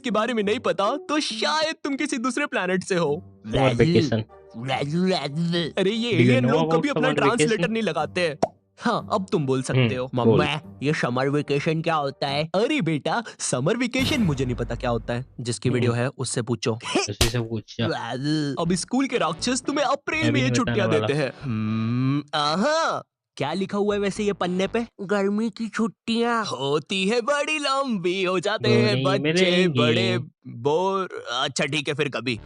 के बारे में नहीं पता तो शायद तुम किसी दूसरे प्लेनेट से हो। Summer vacation. अरे ये Do you एलियन know लोग about कभी अपना summer ट्रांसलेटर vacation? नहीं लगाते हैं। हाँ, अब तुम बोल सकते हो। बोल। मम्मा, ये समर वेकेशन क्या होता है? अरे बेटा, समर वेकेशन मुझे नहीं पता क्या होता है। जिसकी वीडियो है उससे पूछो। उसी से पूछा। अब स्कूल के राक्षस तुम्हें अप्रैल मैं में भी ये नहीं बताने छुट्टियां वाला। देते हैं। आहा, क्या लिखा हुआ है वैसे ये पन्ने पे? गर्मी की छुट्टियां होती है बड़ी लंबी, हो जाते हैं गोली बच्चे मिलेंगी। बड़े बोर। अच्छा ठीक है फिर कभी।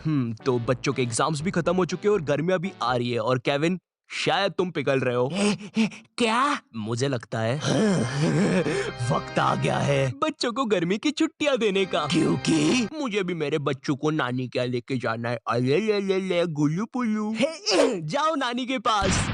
तो बच्चों के एग्जाम्स भी खत्म हो चुके हैं और गर्मियां भी आ रही है। और केविन, शायद तुम पिघल रहे हो। क्या? मुझे लगता है वक्त आ गया है बच्चों को गर्मी की छुट्टियां देने का, क्योंकि मुझे भी मेरे बच्चों को नानी के यहाँ लेके जाना है। अले ले ले ले गुल्लू पुल्लू। जाओ नानी के पास।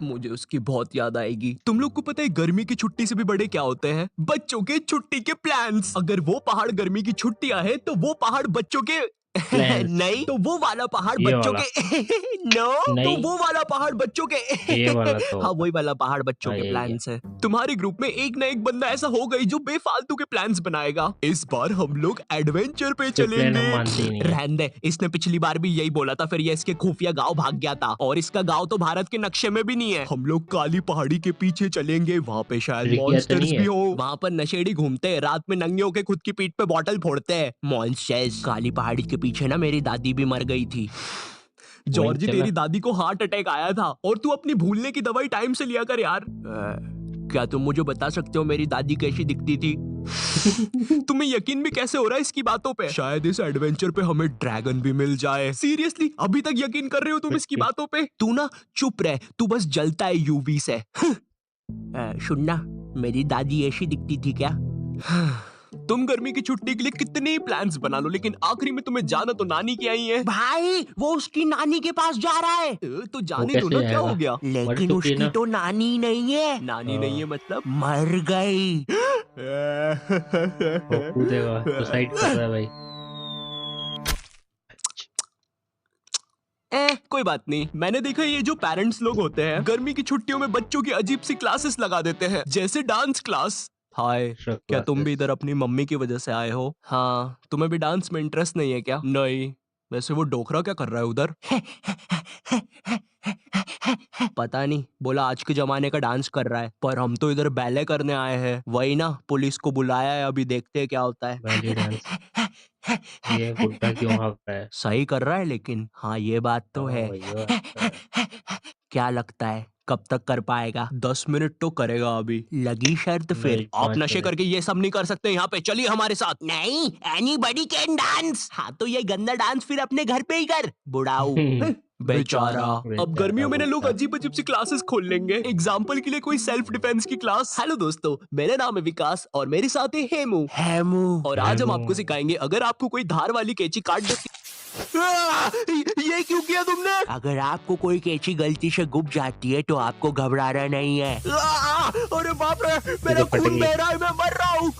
मुझे उसकी बहुत याद आएगी। तुम लोग को पता है गर्मी की छुट्टी से भी बड़े क्या होते हैं? बच्चों के छुट्टी के प्लान्स। अगर वो पहाड़ गर्मी की छुट्टियां है तो वो पहाड़ बच्चों के Plans. नहीं तो वो वाला पहाड़ ये बच्चों वाला। के नो तो नहीं। वो वाला पहाड़ बच्चों के ये वाला तो हाँ वही वाला पहाड़ बच्चों के यही है। प्लान्स है। तुम्हारे ग्रुप में एक ना एक बंदा ऐसा हो गई जो बेफालतू के प्लान्स बनाएगा। इस बार हम लोग एडवेंचर पे जो प्लान हम चलेंगे। मानते ही नहीं है। रहने दे, इसने पिछली बार भी यही बोला था, फिर ये इसके खुफिया गांव भाग गया था और इसका गांव तो भारत के नक्शे में भी नहीं है। हम लोग काली पहाड़ी के पीछे चलेंगे, वहाँ पे शायद ट्रिकिया तो मॉन्स्टर्स नहीं भी है? हो। वहाँ पर नशेड़ी घूमते हैं, रात में नंगे होके खुद की पीठ पे बॉटल फोड़ते हैं। मॉन्स्टर्स। काली पहाड़ी के पीछे ना मेरी दादी भी मर गई थी। जॉर्जी, चला। तेरी दादी को हार्ट अटैक आया था और तू अपनी भूलने की दवाई टाइम से लिया कर यार। क्या तुम मुझे बता सकते हो मेरी दादी कैसी दिखती थी? तुम्हें यकीन भी कैसे हो रहा है इसकी बातों पे? शायद इस एडवेंचर पे हमें ड्रैगन भी मिल जाए। सीरियसली अभी तक यकीन कर रहे हो तुम इसकी बातों पे? तू ना चुप रह, तू बस जलता है यूवी से। सुनना, मेरी दादी ऐसी दिखती थी क्या? तुम गर्मी की छुट्टी के लिए कितने ही प्लान्स बना लो, लेकिन आखिरी में तुम्हें जाना तो नानी की आई है। भाई वो उसकी नानी के पास जा रहा है। तो जाने दो कैसे ना, क्या जाएगा? हो गया? मर लेकिन चुकी है उसकी ना। तो नानी नहीं है। नानी हाँ। नहीं है मतलब मर गई। वो कूदेगा, सुसाइड कर रहा है भाई। कोई बात नहीं। मैंने देखा ये जो पेरेंट्स लोग होते हैं गर्मी की छुट्टियों में बच्चों की अजीब सी क्लासेस लगा देते हैं, जैसे डांस क्लास। हाय, क्या तुम भी इधर अपनी मम्मी की वजह से आए हो? हाँ, तुम्हें भी डांस में इंटरेस्ट नहीं है क्या? नहीं। वैसे वो डोकरा क्या कर रहा है उधर? पता नहीं, बोला आज के जमाने का डांस कर रहा है, पर हम तो इधर बैले करने आए हैं। वही ना, पुलिस को बुलाया है, अभी देखते हैं क्या होता है। Belly dance. ये गुड्डा क्यों हाँक रहा है? सही कर रहा है लेकिन। हाँ ये बात तो हाँ है। भाई, ये बात तो है। क्या लगता है कब तक कर पाएगा? 10 मिनट तो करेगा अभी। लगी शर्त फिर। नहीं, आप 5 नशे मिनट। करके ये सब नहीं कर सकते यहाँ पे, चलिए हमारे साथ। नहीं, एनीबॉडी कैन डांस। हाँ तो ये गंदा डांस फिर अपने घर पे ही कर, बुढ़ाऊ। बेचारा। अब गर्मियों में ना लोग अजीब अजीब सी क्लासेस खोल लेंगे। एग्जाम्पल के लिए कोई सेल्फ डिफेंस की क्लास। हेलो दोस्तों, मेरा नाम है विकास और मेरे साथ है हेमू। और आज हम हेमू। आपको सिखाएंगे, अगर आपको कोई धार वाली कैंची काट देती। ये क्यों किया तुमने? अगर आपको कोई कैंची गलती से गुम जाती है तो आपको घबराना नहीं है। अरे बाप रे, मेरा फट खून गई। बह रहा है, मैं मर रहा हूँ।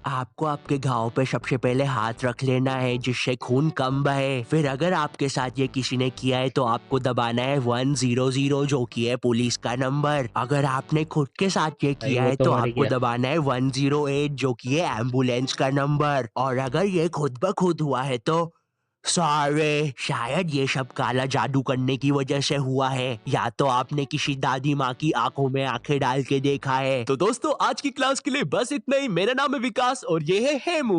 आपको आपके घाव पे सबसे पहले हाथ रख लेना है जिससे खून कम बहे। फिर अगर आपके साथ ये किसी ने किया है तो आपको दबाना है 100 जो कि है पुलिस का नंबर। अगर आपने खुद के साथ ये किया वो है तो तो मर आपको गया। दबाना है 108 जो कि है एम्बुलेंस का नंबर। और अगर ये खुद ब खुद हुआ है तो सॉरी, शायद ये सब काला जादू करने की वजह से हुआ है, या तो आपने किसी दादी माँ की आंखों में आंखें डाल के देखा है। तो दोस्तों आज की क्लास के लिए बस इतना ही। मेरा नाम है विकास और ये है हेमू।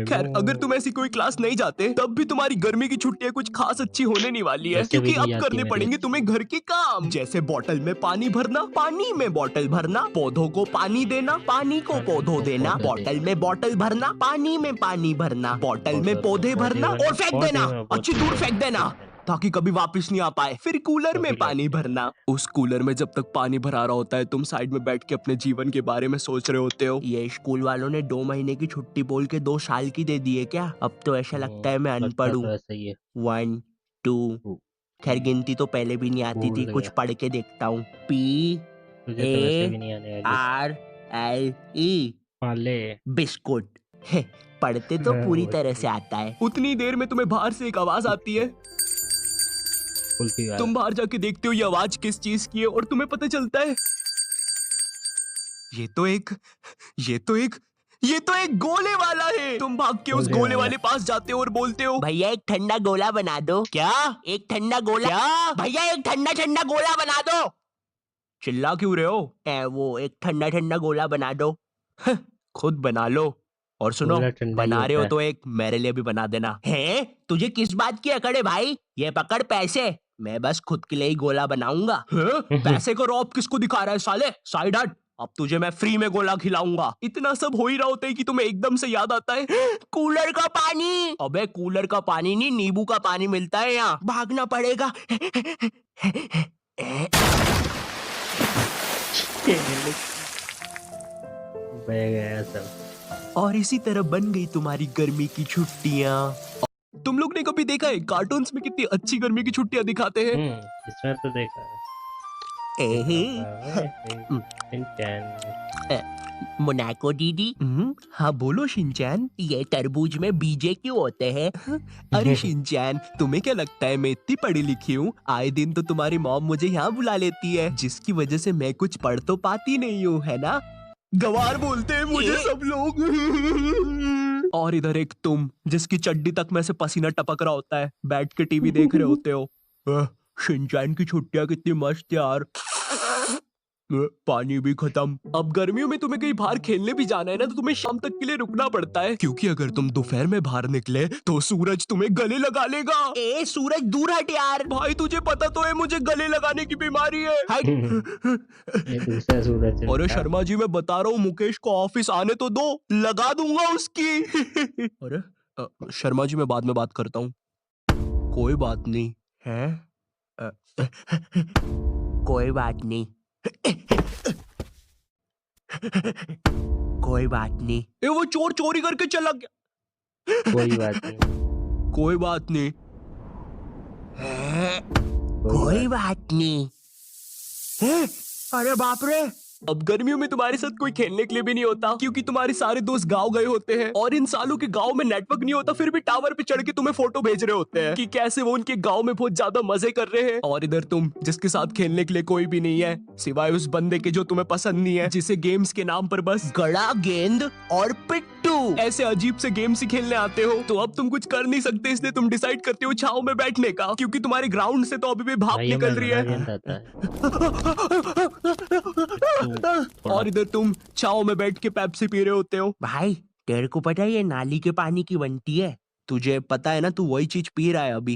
खैर, अगर तुम ऐसी कोई क्लास नहीं जाते तब भी तुम्हारी गर्मी की छुट्टियां कुछ खास अच्छी होने नहीं वाली है, वैसे भी क्योंकि नहीं अब जाती करने मेरी। पड़ेंगे तुम्हें घर के काम, जैसे बोतल में पानी भरना, पानी में बोतल भरना, पौधों को पानी देना, पानी को पौधों देना, बोतल में बोतल भरना, पानी में पानी भरना, बोतल में पौधे भरना और फेंक देना, अच्छी दूर फेंक देना ताकि कभी वापस नहीं आ पाए। फिर कूलर में पानी भरना। उस कूलर में जब तक पानी भरा रहा होता है तुम साइड में बैठ के अपने जीवन के बारे में सोच रहे होते हो। ये स्कूल वालों ने 2 महीने की छुट्टी बोल के 2 साल की दे दी है क्या? अब तो ऐसा लगता है मैं अनपढ़ हूँ। सही है। 1 2 खैर गिनती तो पहले भी नहीं आती थी, कुछ पढ़ के देखता हूँ। तुझे तो वैसे भी नहीं आने वाली। PARLE पाले। बिस्कुट। पढ़ते तो पूरी तरह से आता है। उतनी देर में तुम्हें बाहर से एक आवाज आती है। कुल्फी वाला। तुम बाहर जाके देखते हो ये आवाज किस चीज की है और तुम्हें पता चलता है ये तो एक ये तो एक गोले वाला है। तुम भाग के उस गोले गोले वाला। वाले पास जाते हो और बोलते हो, भैया एक ठंडा गोला बना दो। क्या एक ठंडा गोला। क्या भैया एक ठंडा ठंडा गोला बना दो। चिल्ला क्यों रहे हो? वो एक ठंडा ठंडा गोला बना दो। खुद बना लो। और सुनो, गोला ठंडा ही बना रहे हो होता है। तो एक मेरे लिए भी बना देना। है तुझे किस बात की अकड़ है भाई? ये पकड़ पैसे, मैं बस खुद के लिए ही गोला बनाऊंगा। हैं? पैसे का रौब किसको दिखा रहा है साले? साइड हट। अब तुझे मैं फ्री में गोला खिलाऊंगा। इतना सब हो ही रहा होता है कि तुम्हें एकदम से याद आता है, कूलर का पानी। अबे कूलर का पानी नहीं, नींबू का पानी मिलता है यहाँ। भागना पड़ेगा। बह गया सब। और इसी तरह बन गई तुम्हारी गर्मी की छुट्टियां। तुम लोग ने कभी देखा है कार्टून्स में कितनी अच्छी गर्मी की छुट्टियां दिखाते हैं? इसमें तो देखा है। शिनचैन। मोनाको दीदी, हाँ बोलो शिनचैन। ये तरबूज में बीजे क्यों होते हैं? अरे शिनचैन, तुम्हें क्या लगता है मैं इतनी पढ़ी लिखी हूँ? आए दिन तो तुम्हारी मॉम मुझे यहाँ बुला लेती है, जिसकी वजह से मैं कुछ पढ़ तो पाती नहीं हूँ, है ना? गवार बोलते हैं मुझे सब लोग। और इधर एक तुम, जिसकी चड्डी तक में से पसीना टपक रहा होता है, बैठ के टीवी देख रहे होते हो। शिनचैन की छुट्टियां कितनी मस्त यार। पानी भी खत्म। अब गर्मियों में तुम्हें कहीं बाहर खेलने भी जाना है ना, तो तुम्हें शाम तक के लिए रुकना पड़ता है, क्योंकि अगर तुम दोपहर में बाहर निकले तो सूरज तुम्हें गले लगा लेगा। ए सूरज दूर हट यार। भाई तुझे पता तो है मुझे गले लगाने की बीमारी है। ये दूसरा सूरज अरे था। शर्मा जी, मैं बता रहा हूँ, मुकेश को ऑफिस आने तो दो, लगा दूंगा उसकी। अरे शर्मा जी, मैं बाद में बात करता हूँ। कोई बात नहीं है। कोई बात नहीं। कोई बात नहीं। ए वो चोर चोरी करके चला गया। कोई बात नहीं। कोई बात नहीं। कोई बात नहीं। अरे बाप रे। अब गर्मियों में तुम्हारे साथ कोई खेलने के लिए भी नहीं होता, क्योंकि तुम्हारे सारे दोस्त गांव गए होते हैं, और इन सालों के गांव में नेटवर्क नहीं होता, फिर भी टावर पे चढ़ के तुम्हें फोटो भेज रहे होते हैं कि कैसे वो उनके गांव में बहुत ज्यादा मजे कर रहे हैं। और इधर तुम, जिसके साथ खेलने के लिए कोई भी नहीं है सिवाय उस बंदे के जो तुम्हें पसंद नहीं है, जिसे गेम्स के नाम पर बस गड़ा, गेंद और पिट्टू ऐसे अजीब से गेम्स ही खेलने आते हो। तो अब तुम कुछ कर नहीं सकते, इसलिए तुम डिसाइड करते हो छाव में बैठने का, क्योंकि तुम्हारे ग्राउंड से तो अभी भी भाप भाई हमें निकल रही बड़ा है। गेंद आता है। और इधर तुम छाव में बैठ के पेप्सी पी रहे होते हो। भाई तेरे को पता है ये नाली के पानी की बनती है? तुझे पता है ना, तू वही चीज पी रहा है अभी।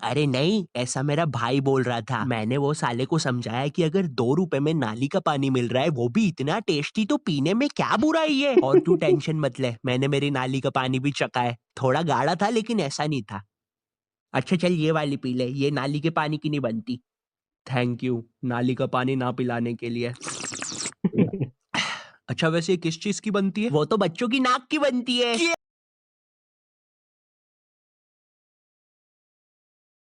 अरे नहीं, ऐसा मेरा भाई बोल रहा था। मैंने वो साले को समझाया कि अगर 2 रुपए में नाली का पानी मिल रहा है, वो भी इतना टेस्टी, तो पीने में क्या बुराई है। और तू टेंशन मत ले, मैंने मेरी नाली का पानी भी चखा है। थोड़ा गाढ़ा था लेकिन ऐसा नहीं था। अच्छा चल ये वाली पी ले, ये नाली के पानी की नहीं बनती। थैंक यू नाली का पानी ना पिलाने के लिए। अच्छा वैसे ये किस चीज की बनती है? वो तो बच्चों की नाक की बनती है।